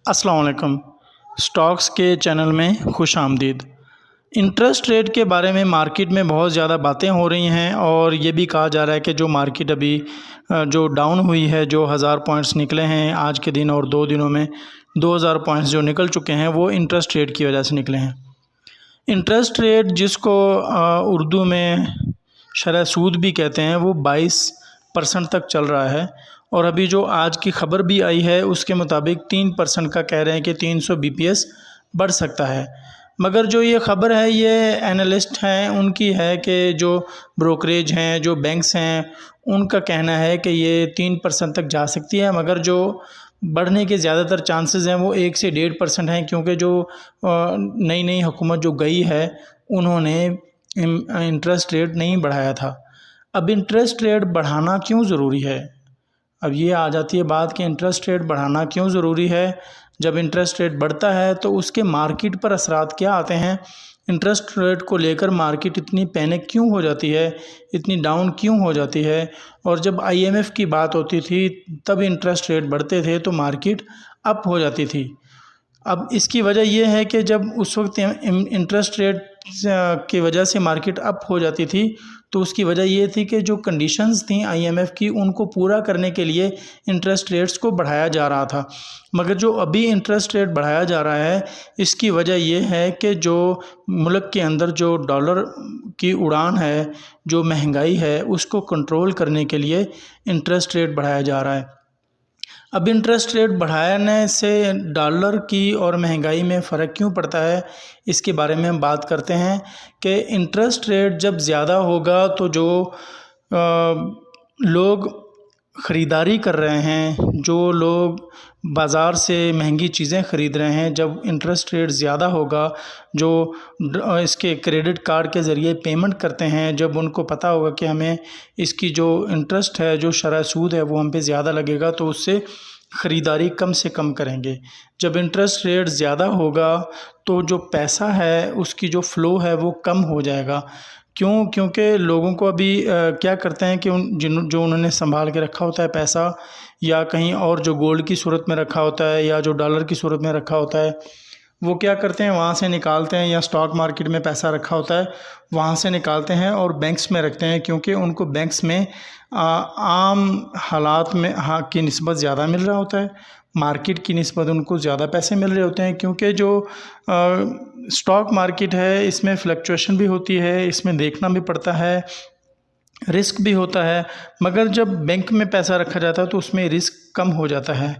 अस्सलाम वालेकुम। स्टॉक्स के चैनल में खुश आमदीद। इंटरेस्ट रेट के बारे में मार्केट में बहुत ज़्यादा बातें हो रही हैं और ये भी कहा जा रहा है कि जो मार्केट अभी जो डाउन हुई है, जो 1000 पॉइंट्स निकले हैं आज के दिन और 2 दिनों में 2000 पॉइंट्स जो निकल चुके हैं वो इंटरेस्ट रेट की वजह से निकले हैं। इंटरेस्ट रेट जिसको उर्दू में शरह सूद भी कहते हैं, वो 22% तक चल रहा है और अभी जो आज की ख़बर भी आई है उसके मुताबिक 3% का कह रहे हैं कि 300 BPS बढ़ सकता है। मगर जो ये ख़बर है ये एनालिस्ट हैं उनकी है कि जो ब्रोकरेज हैं, जो बैंक्स हैं, उनका कहना है कि ये 3% तक जा सकती है, मगर जो बढ़ने के ज़्यादातर चांसेस हैं वो 1 से 1.5% हैं, क्योंकि जो नई हुकूमत जो गई है उन्होंने इंटरेस्ट रेट नहीं बढ़ाया था। अब इंटरेस्ट रेट बढ़ाना क्यों ज़रूरी है? अब ये आ जाती है बात कि इंटरेस्ट रेट बढ़ाना क्यों ज़रूरी है। जब इंटरेस्ट रेट बढ़ता है तो उसके मार्केट पर असरात क्या आते हैं, इंटरेस्ट रेट को लेकर मार्केट इतनी पैनिक क्यों हो जाती है, इतनी डाउन क्यों हो जाती है। और जब IMF की बात होती थी तब इंटरेस्ट रेट बढ़ते थे तो मार्केट अप हो जाती थी। अब इसकी वजह यह है कि जब उस वक्त इंटरेस्ट रेट की वजह से मार्केट अप हो जाती थी तो उसकी वजह ये थी कि जो कंडीशंस थी IMF की उनको पूरा करने के लिए इंटरेस्ट रेट्स को बढ़ाया जा रहा था। मगर जो अभी इंटरेस्ट रेट बढ़ाया जा रहा है इसकी वजह ये है कि जो मुल्क के अंदर जो डॉलर की उड़ान है, जो महंगाई है, उसको कंट्रोल करने के लिए इंटरेस्ट रेट बढ़ाया जा रहा है। अब इंटरेस्ट रेट बढ़ाने से डॉलर की और महंगाई में फ़र्क क्यों पड़ता है, इसके बारे में हम बात करते हैं कि इंटरेस्ट रेट जब ज़्यादा होगा तो जो लोग ख़रीदारी कर रहे हैं, जो लोग बाज़ार से महंगी चीज़ें ख़रीद रहे हैं, जब इंटरेस्ट रेट ज़्यादा होगा, जो इसके क्रेडिट कार्ड के ज़रिए पेमेंट करते हैं, जब उनको पता होगा कि हमें इसकी जो इंटरेस्ट है, जो शरह सूद है वो हम पे ज़्यादा लगेगा, तो उससे ख़रीदारी कम से कम करेंगे। जब इंटरेस्ट रेट ज़्यादा होगा तो जो पैसा है उसकी जो फ़्लो है वो कम हो जाएगा। क्यों? क्योंकि लोगों को अभी क्या करते हैं कि जो उन्होंने संभाल के रखा होता है पैसा, या कहीं और जो गोल्ड की सूरत में रखा होता है या जो डॉलर की सूरत में रखा होता है, वो क्या करते हैं वहाँ से निकालते हैं, या स्टॉक मार्केट में पैसा रखा होता है वहाँ से निकालते हैं और बैंक्स में रखते हैं, क्योंकि उनको बैंक्स में आम हालात में की निस्बत ज़्यादा मिल रहा होता है, मार्केट की निस्बत उनको ज़्यादा पैसे मिल रहे होते हैं। क्योंकि जो स्टॉक मार्केट है इसमें फ्लक्चुएशन भी होती है, इसमें देखना भी पड़ता है, रिस्क भी होता है। मगर जब बैंक में पैसा रखा जाता है तो उसमें रिस्क कम हो जाता है।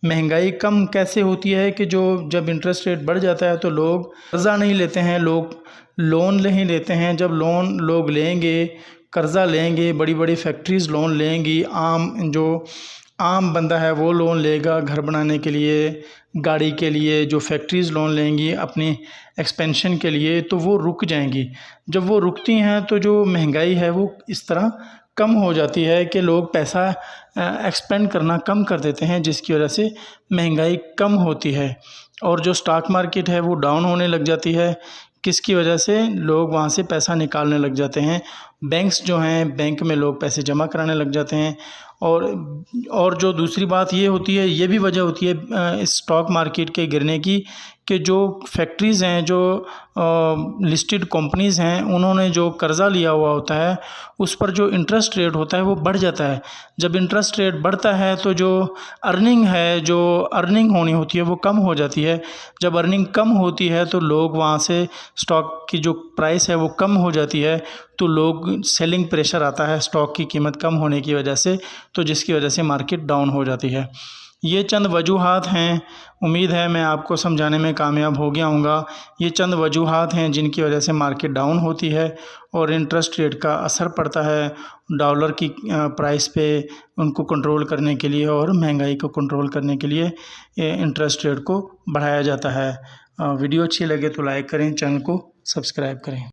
महंगाई कम कैसे होती है कि जब इंटरेस्ट रेट बढ़ जाता है तो लोग कर्ज़ा नहीं लेते हैं, लोग लोन नहीं लेते हैं। जब लोन लोग लेंगे, कर्ज़ा लेंगे, बड़ी बड़ी फैक्ट्रीज़ लोन लेंगी, जो आम बंदा है वो लोन लेगा घर बनाने के लिए, गाड़ी के लिए, जो फैक्ट्रीज़ लोन लेंगी अपनी एक्सपेंशन के लिए, तो वो रुक जाएंगी। जब वो रुकती हैं तो जो महंगाई है वो इस तरह कम हो जाती है कि लोग पैसा एक्सपेंड करना कम कर देते हैं, जिसकी वजह से महंगाई कम होती है और जो स्टॉक मार्केट है वो डाउन होने लग जाती है। किसकी वजह से? लोग वहाँ से पैसा निकालने लग जाते हैं। बैंक्स जो हैं, बैंक में लोग पैसे जमा कराने लग जाते हैं। और जो दूसरी बात ये होती है, ये भी वजह होती है इस स्टॉक मार्केट के गिरने की, कि जो फैक्ट्रीज़ हैं, जो लिस्टेड कंपनीज़ हैं, उन्होंने जो कर्ज़ा लिया हुआ होता है उस पर जो इंटरेस्ट रेट होता है वो बढ़ जाता है। जब इंटरेस्ट रेट बढ़ता है तो जो अर्निंग है, जो अर्निंग होनी होती है वो कम हो जाती है। जब अर्निंग कम होती है तो लोग वहाँ से स्टॉक की जो प्राइस है वो कम हो जाती है, तो लोग सेलिंग प्रेशर आता है स्टॉक की कीमत कम होने की वजह से, तो जिसकी वजह से मार्केट डाउन हो जाती है। ये चंद वजूहात हैं, उम्मीद है मैं आपको समझाने में कामयाब हो गया हूँगा। ये चंद वजूहात हैं जिनकी वजह से मार्केट डाउन होती है और इंटरेस्ट रेट का असर पड़ता है डॉलर की प्राइस पे, उनको कंट्रोल करने के लिए और महंगाई को कंट्रोल करने के लिए इंटरेस्ट रेट को बढ़ाया जाता है। वीडियो अच्छी लगे तो लाइक करें, चैनल को सब्सक्राइब करें।